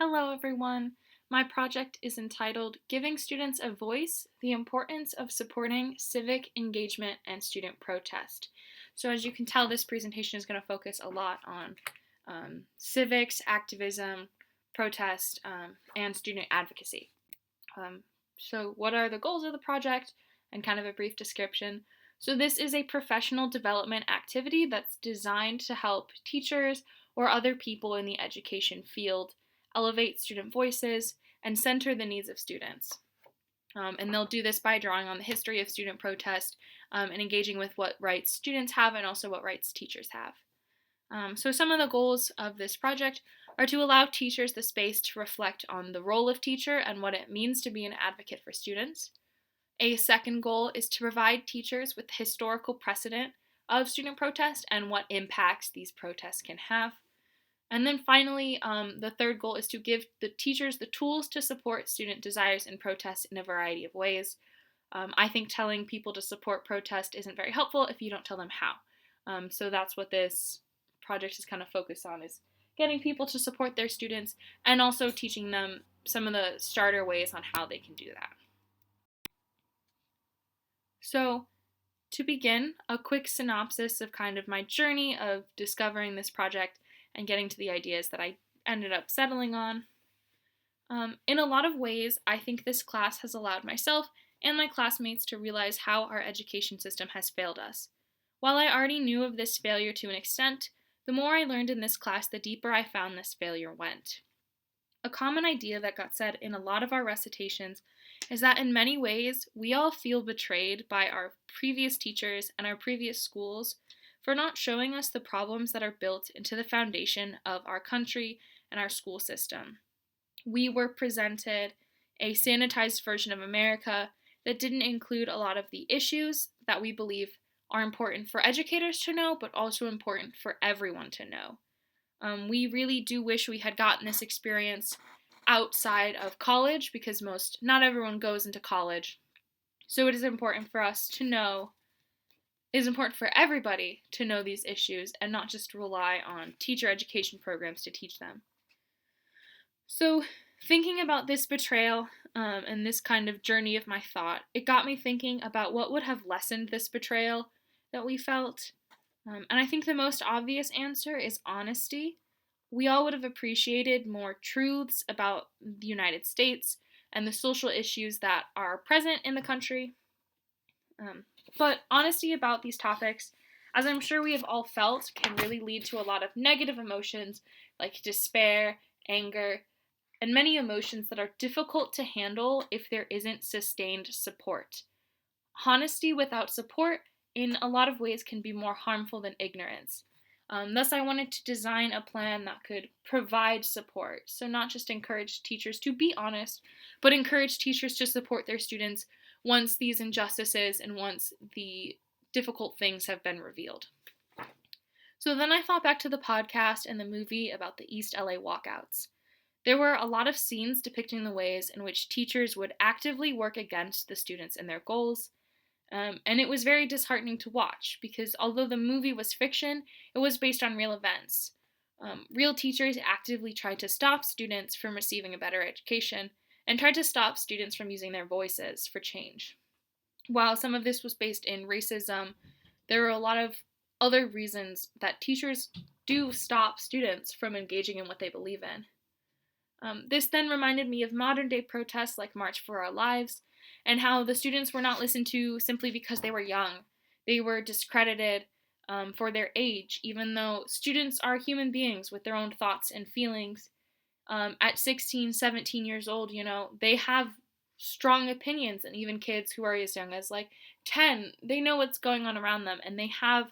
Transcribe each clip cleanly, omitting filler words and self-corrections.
Hello, everyone. My project is entitled Giving Students a Voice, the Importance of Supporting Civic Engagement and Student Protest. So as you can tell, this presentation is going to focus a lot on civics, activism, protest, and student advocacy. So what are the goals of the project and kind of a brief description. So this is a professional development activity that's designed to help teachers or other people in the education field elevate student voices, and center the needs of students. And they'll do this by drawing on the history of student protest and engaging with what rights students have and also what rights teachers have. So some of the goals of this project are to allow teachers the space to reflect on the role of teacher and what it means to be an advocate for students. A second goal is to provide teachers with the historical precedent of student protest and what impacts these protests can have. And then finally, the third goal is to give the teachers the tools to support student desires and protests in a variety of ways. I think telling people to support protest isn't very helpful if you don't tell them how. So that's what this project is kind of focused on, is getting people to support their students and also teaching them some of the starter ways on how they can do that. So to begin, a quick synopsis of kind of my journey of discovering this project and getting to the ideas that I ended up settling on. In a lot of ways, I think this class has allowed myself and my classmates to realize how our education system has failed us. While I already knew of this failure to an extent, the more I learned in this class, the deeper I found this failure went. A common idea that got said in a lot of our recitations is that in many ways, we all feel betrayed by our previous teachers and our previous schools for not showing us the problems that are built into the foundation of our country and our school system. We were presented a sanitized version of America that didn't include a lot of the issues that we believe are important for educators to know, but also important for everyone to know. We really do wish we had gotten this experience outside of college because not everyone goes into college. So it is important for us to know, it is important for everybody to know these issues and not just rely on teacher education programs to teach them. So thinking about this betrayal and this kind of journey of my thought, it got me thinking about what would have lessened this betrayal that we felt. And I think the most obvious answer is honesty. We all would have appreciated more truths about the United States and the social issues that are present in the country. But honesty about these topics, as I'm sure we have all felt, can really lead to a lot of negative emotions like despair, anger, and many emotions that are difficult to handle if there isn't sustained support. Honesty without support, in a lot of ways, can be more harmful than ignorance. Thus, I wanted to design a plan that could provide support. So, not just encourage teachers to be honest, but encourage teachers to support their students once these injustices and once the difficult things have been revealed. So then I thought back to the podcast and the movie about the East LA walkouts. There were a lot of scenes depicting the ways in which teachers would actively work against the students and their goals. And it was very disheartening to watch because although the movie was fiction, it was based on real events. Real teachers actively tried to stop students from receiving a better education and tried to stop students from using their voices for change. While some of this was based in racism, there were a lot of other reasons that teachers do stop students from engaging in what they believe in. This then reminded me of modern day protests like March for Our Lives, and how the students were not listened to simply because they were young. They were discredited for their age, even though students are human beings with their own thoughts and feelings. At 16, 17 years old, they have strong opinions, and even kids who are as young as like 10, they know what's going on around them, and they have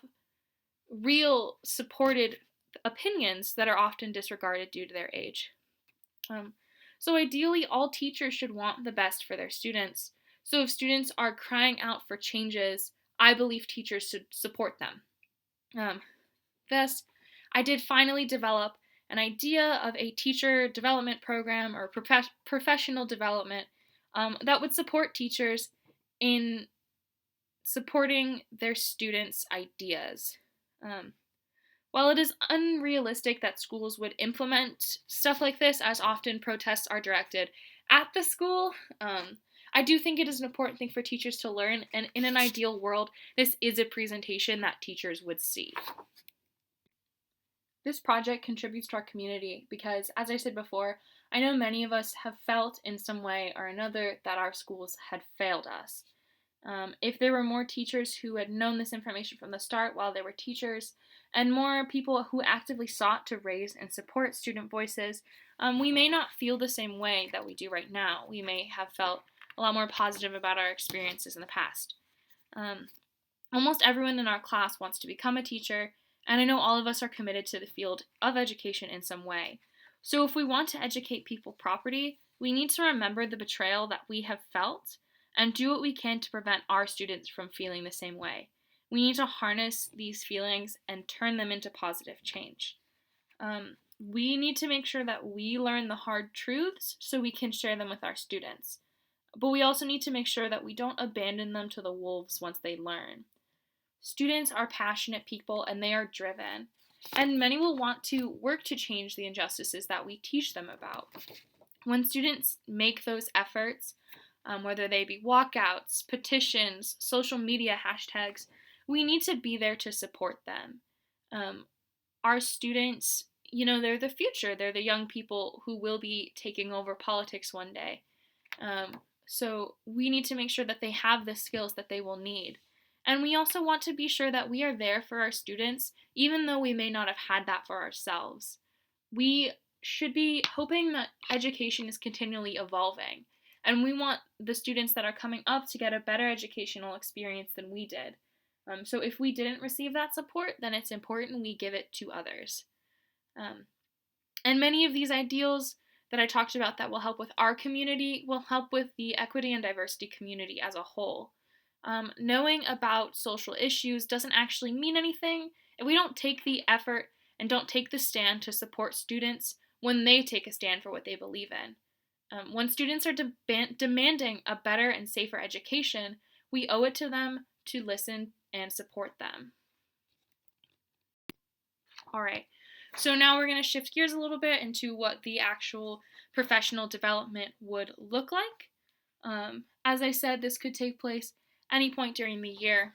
real supported opinions that are often disregarded due to their age. So ideally, all teachers should want the best for their students. So if students are crying out for changes, I believe teachers should support them. Thus, I did finally develop an idea of a teacher development program or professional development that would support teachers in supporting their students' ideas. While it is unrealistic that schools would implement stuff like this, as often protests are directed at the school, I do think it is an important thing for teachers to learn, and in an ideal world, this is a presentation that teachers would see. This project contributes to our community because, as I said before, I know many of us have felt in some way or another that our schools had failed us. If there were more teachers who had known this information from the start while they were teachers, and more people who actively sought to raise and support student voices, we may not feel the same way that we do right now. We may have felt a lot more positive about our experiences in the past. Um, Almost everyone in our class wants to become a teacher, and I know all of us are committed to the field of education in some way. So if we want to educate people properly, we need to remember the betrayal that we have felt and do what we can to prevent our students from feeling the same way. We need to harness these feelings and turn them into positive change. We need to make sure that we learn the hard truths so we can share them with our students. But we also need to make sure that we don't abandon them to the wolves once they learn. Students are passionate people and they are driven, and many will want to work to change the injustices that we teach them about. When students make those efforts, whether they be walkouts, petitions, social media hashtags, we need to be there to support them. Our students, they're the future. They're the young people who will be taking over politics one day. So we need to make sure that they have the skills that they will need. And we also want to be sure that we are there for our students, even though we may not have had that for ourselves. We should be hoping that education is continually evolving, and we want the students that are coming up to get a better educational experience than we did. So if we didn't receive that support, then it's important we give it to others. And many of these ideals that I talked about that will help with our community will help with the equity and diversity community as a whole. Knowing about social issues doesn't actually mean anything if we don't take the effort and don't take the stand to support students when they take a stand for what they believe in. When students are demanding a better and safer education, we owe it to them to listen and support them. All right, so now we're going to shift gears a little bit into what the actual professional development would look like. As I said, this could take place any point during the year,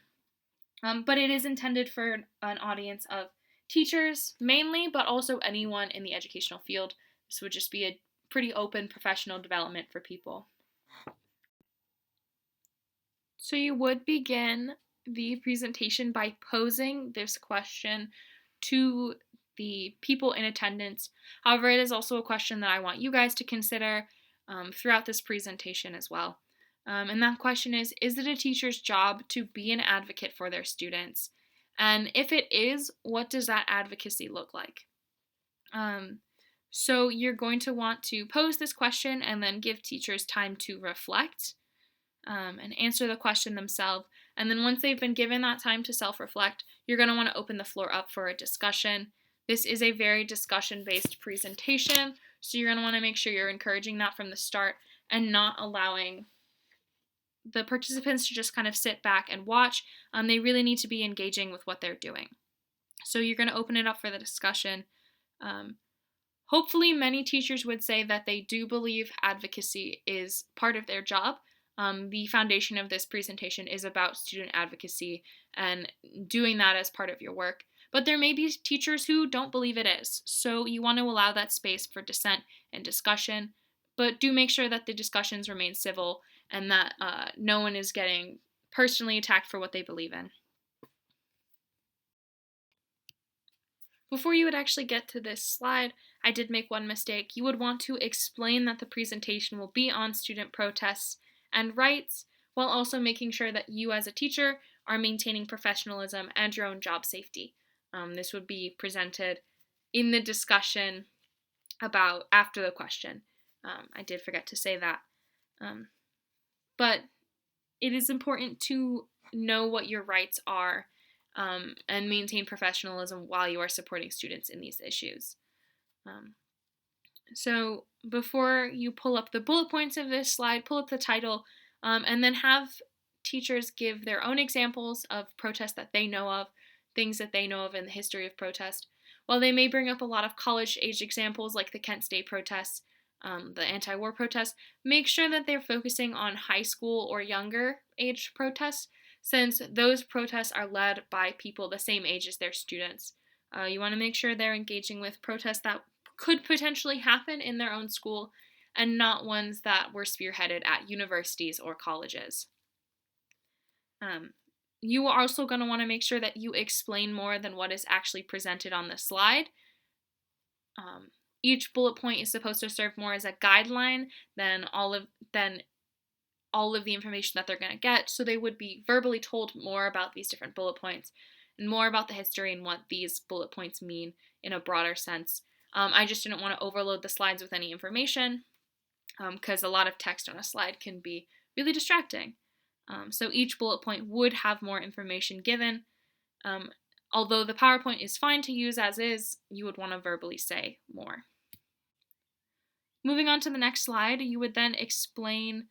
but it is intended for an audience of teachers mainly, but also anyone in the educational field. This would just be a pretty open professional development for people. So you would begin the presentation by posing this question to the people in attendance. However, it is also a question that I want you guys to consider throughout this presentation as well. And that question is it a teacher's job to be an advocate for their students? And if it is, what does that advocacy look like? So you're going to want to pose this question and then give teachers time to reflect and answer the question themselves. And then once they've been given that time to self-reflect, you're going to want to open the floor up for a discussion. This is a very discussion-based presentation, so you're going to want to make sure you're encouraging that from the start and not allowing the participants to just kind of sit back and watch. They really need to be engaging with what they're doing. So you're going to open it up for the discussion. Hopefully, many teachers would say that they do believe advocacy is part of their job. The foundation of this presentation is about student advocacy and doing that as part of your work. But there may be teachers who don't believe it is. So you want to allow that space for dissent and discussion, but do make sure that the discussions remain civil and that no one is getting personally attacked for what they believe in. Before you would actually get to this slide, I did make one mistake. You would want to explain that the presentation will be on student protests and rights, while also making sure that you as a teacher are maintaining professionalism and your own job safety. This would be presented in the discussion about after the question. I did forget to say that. But it is important to know what your rights are and maintain professionalism while you are supporting students in these issues. So before you pull up the bullet points of this slide, pull up the title, and then have teachers give their own examples of protests that they know of things that they know of in the history of protest. While they may bring up a lot of college-age examples like the Kent State protests, the anti-war protests, make sure that they're focusing on high school or younger age protests, since those protests are led by people the same age as their students. You want to make sure they're engaging with protests that could potentially happen in their own school and not ones that were spearheaded at universities or colleges. You are also going to want to make sure that you explain more than what is actually presented on the slide. Each bullet point is supposed to serve more as a guideline than all of the information that they're going to get, so they would be verbally told more about these different bullet points and more about the history and what these bullet points mean in a broader sense. I just didn't want to overload the slides with any information because a lot of text on a slide can be really distracting. So each bullet point would have more information given. Although the PowerPoint is fine to use as is, you would want to verbally say more. Moving on to the next slide, you would then explain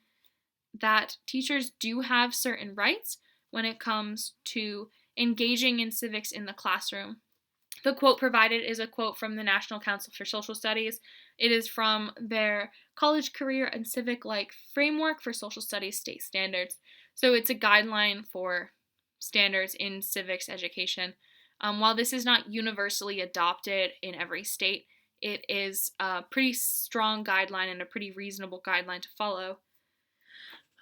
that teachers do have certain rights when it comes to engaging in civics in the classroom. The quote provided is a quote from the National Council for Social Studies. It is from their College Career and Civic Life Framework for Social Studies State Standards. So it's a guideline for standards in civics education. While this is not universally adopted in every state, it is a pretty strong guideline and a pretty reasonable guideline to follow.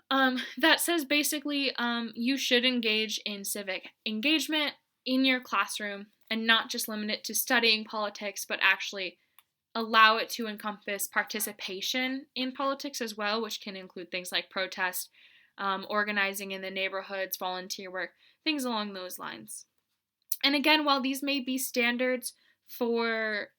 That says basically you should engage in civic engagement in your classroom and not just limit it to studying politics, but actually allow it to encompass participation in politics as well, which can include things like protest, organizing in the neighborhoods, volunteer work, things along those lines. And again, while these may be standards for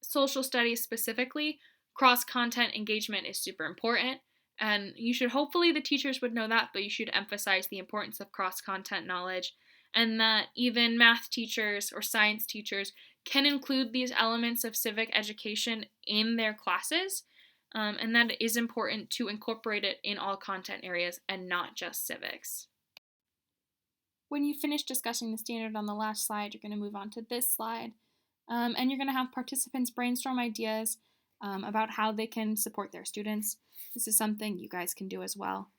social studies specifically, cross-content engagement is super important. And hopefully the teachers would know that, but you should emphasize the importance of cross-content knowledge and that even math teachers or science teachers can include these elements of civic education in their classes, and that it is important to incorporate it in all content areas and not just civics. When you finish discussing the standard on the last slide, you're going to move on to this slide, and you're going to have participants brainstorm ideas about how they can support their students. This is something you guys can do as well.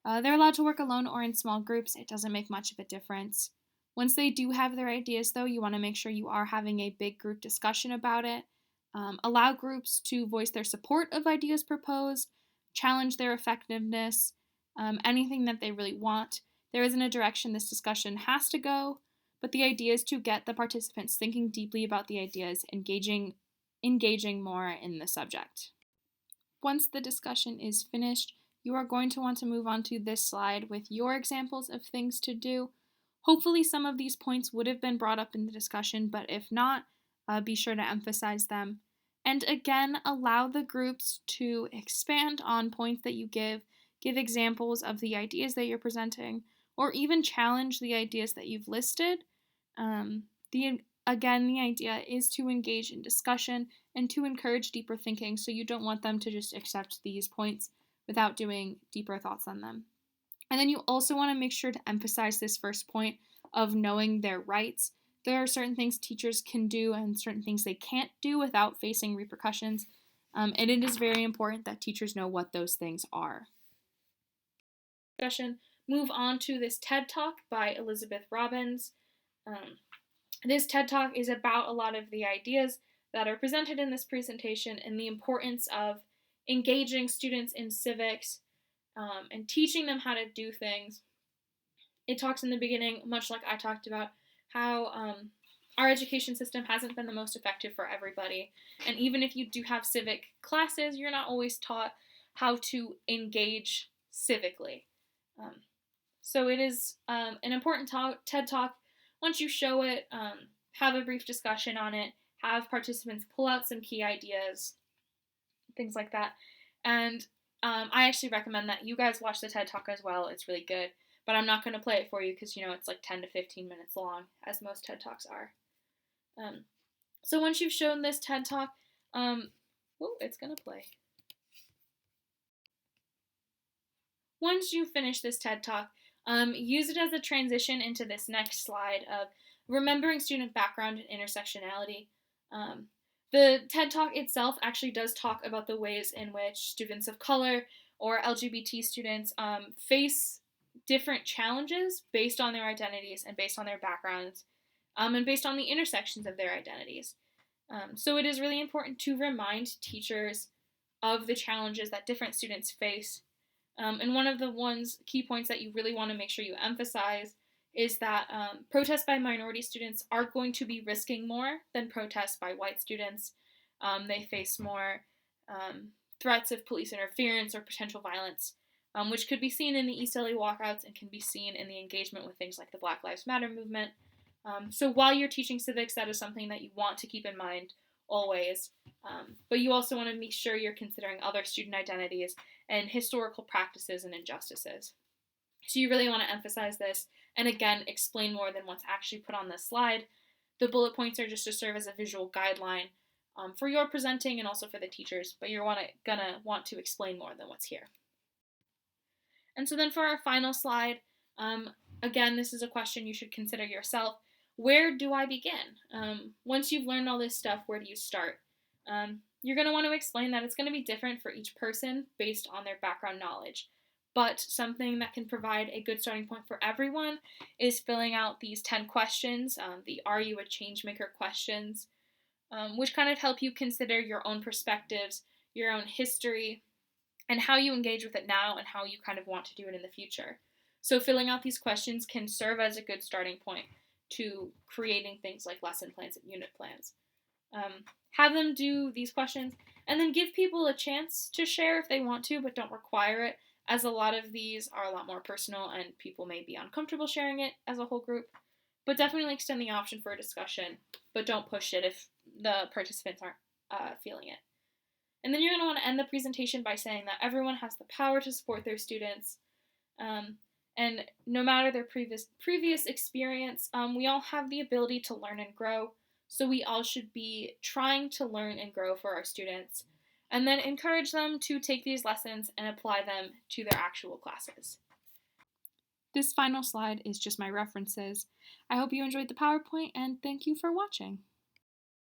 They're allowed to work alone or in small groups. It doesn't make much of a difference. Once they do have their ideas, though, you want to make sure you are having a big group discussion about it. Allow groups to voice their support of ideas proposed, challenge their effectiveness, anything that they really want. There isn't a direction this discussion has to go, but the idea is to get the participants thinking deeply about the ideas, engaging more in the subject. Once the discussion is finished, you are going to want to move on to this slide with your examples of things to do. Hopefully some of these points would have been brought up in the discussion, but if not, be sure to emphasize them. And again, allow the groups to expand on points that you give examples of the ideas that you're presenting, or even challenge the ideas that you've listed. The idea is to engage in discussion and to encourage deeper thinking, so you don't want them to just accept these points without doing deeper thoughts on them. And then you also want to make sure to emphasize this first point of knowing their rights. There are certain things teachers can do and certain things they can't do without facing repercussions, and it is very important that teachers know what those things are. Move on to this TED Talk by Elizabeth Robbins. This TED Talk is about a lot of the ideas that are presented in this presentation and the importance of engaging students in civics and teaching them how to do things. It talks in the beginning, much like I talked about, how our education system hasn't been the most effective for everybody. And even if you do have civic classes, you're not always taught how to engage civically. So it is an important TED Talk. Once you show it, have a brief discussion on it, have participants pull out some key ideas, things like that. And I actually recommend that you guys watch the TED Talk as well. It's really good. But I'm not going to play it for you because, it's like 10 to 15 minutes long, as most TED Talks are. So once you've shown this TED Talk, it's going to play. Once you finish this TED Talk, use it as a transition into this next slide of remembering student background and intersectionality. Um, the TED Talk itself actually does talk about the ways in which students of color or LGBT students face different challenges based on their identities and based on their backgrounds, and based on the intersections of their identities. So it is really important to remind teachers of the challenges that different students face. And one of the key points that you really want to make sure you emphasize is that protests by minority students are going to be risking more than protests by white students. They face more threats of police interference or potential violence, which could be seen in the East LA walkouts and can be seen in the engagement with things like the Black Lives Matter movement. So while you're teaching civics, that is something that you want to keep in mind always. But you also want to make sure you're considering other student identities and historical practices and injustices. So you really want to emphasize this and again explain more than what's actually put on this slide. The bullet points are just to serve as a visual guideline for your presenting and also for the teachers, but you're gonna want to explain more than what's here. And so then for our final slide, again, this is a question you should consider yourself. Where do I begin? Once you've learned all this stuff, where do you start? You're going to want to explain that it's going to be different for each person based on their background knowledge. But something that can provide a good starting point for everyone is filling out these 10 questions, the Are You a Changemaker questions, which kind of help you consider your own perspectives, your own history, and how you engage with it now and how you kind of want to do it in the future. So filling out these questions can serve as a good starting point to creating things like lesson plans and unit plans. Have them do these questions and then give people a chance to share if they want to, but don't require it, as a lot of these are a lot more personal and people may be uncomfortable sharing it as a whole group. But definitely extend the option for a discussion, but don't push it if the participants aren't feeling it. And then you're going to want to end the presentation by saying that everyone has the power to support their students. And no matter their previous experience, we all have the ability to learn and grow. So we all should be trying to learn and grow for our students. And then encourage them to take these lessons and apply them to their actual classes. This final slide is just my references. I hope you enjoyed the PowerPoint and thank you for watching.